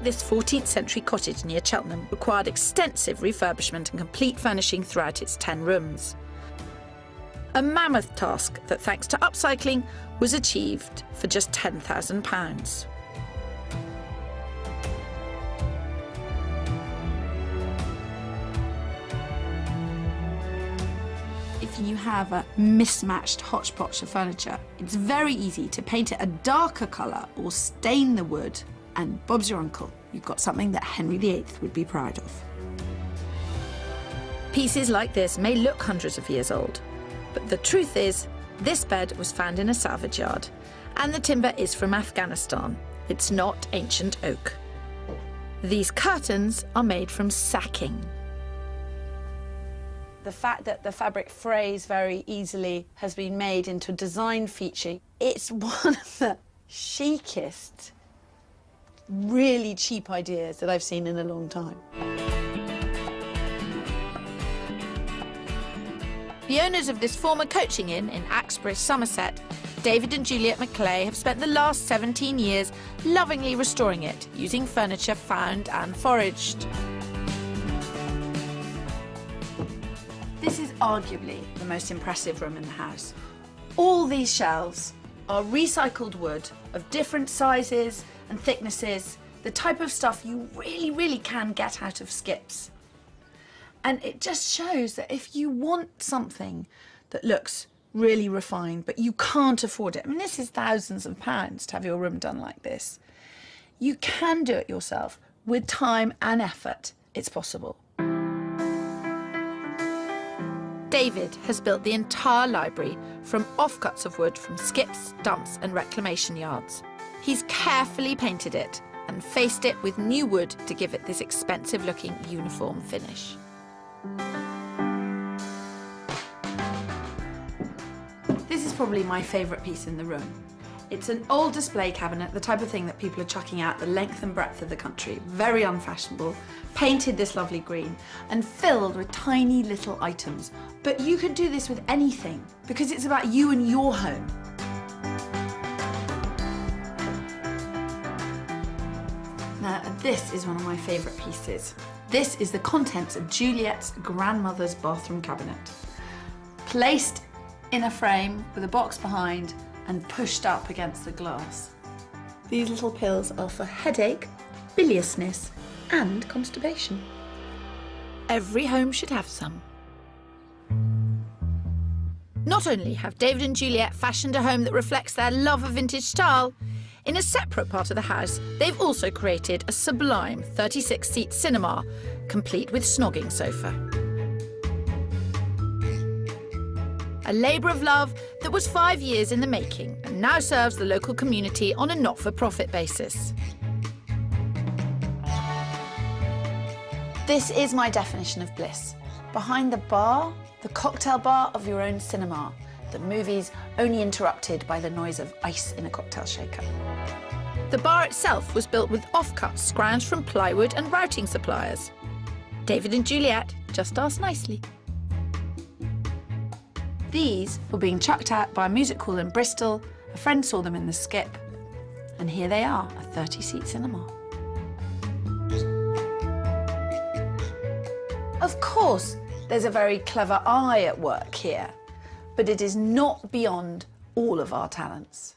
This 14th century cottage near Cheltenham required extensive refurbishment and complete furnishing throughout its 10 rooms. A mammoth task that, thanks to upcycling, was achieved for just £10,000. If you have a mismatched hodgepodge of furniture, it's very easy to paint it a darker colour or stain the wood, and Bob's your uncle. You've got something that Henry VIII would be proud of. Pieces like this may look hundreds of years old, but the truth is, this bed was found in a salvage yard, and the timber is from Afghanistan. It's not ancient oak. These curtains are made from sacking. The fact that the fabric frays very easily has been made into a design feature. It's one of the chicest, really cheap ideas that I've seen in a long time. The owners of this former coaching inn in Axbridge, Somerset, David and Juliet Maclay, have spent the last 17 years lovingly restoring it, using furniture found and foraged. This is arguably the most impressive room in the house. All these shelves are recycled wood of different sizes and thicknesses, the type of stuff you really can get out of skips. And it just shows that if you want something that looks really refined, but you can't afford it, I mean, this is thousands of pounds to have your room done like this, you can do it yourself with time and effort. It's possible. David has built the entire library from offcuts of wood from skips, dumps and reclamation yards. He's carefully painted it and faced it with new wood to give it this expensive-looking uniform finish. This is probably my favourite piece in the room. It's an old display cabinet, the type of thing that people are chucking out the length and breadth of the country. Very unfashionable, painted this lovely green and filled with tiny little items. But you could do this with anything because it's about you and your home. Now, this is one of my favourite pieces. This is the contents of Juliet's grandmother's bathroom cabinet. Placed in a frame with a box behind and pushed up against the glass. These little pills are for headache, biliousness and constipation. Every home should have some. Not only have David and Juliet fashioned a home that reflects their love of vintage style, in a separate part of the house, they've also created a sublime 36-seat cinema, complete with snogging sofa. A labour of love that was 5 years in the making and now serves the local community on a not-for-profit basis. This is my definition of bliss. Behind the bar, the cocktail bar of your own cinema, the movies only interrupted by the noise of ice in a cocktail shaker. The bar itself was built with offcuts scrounged from plywood and routing suppliers. David and Juliet just asked nicely. These were being chucked out by a music hall in Bristol. A friend saw them in the skip, and here they are, a 30-seat cinema. Of course, there's a very clever eye at work here, but it is not beyond all of our talents.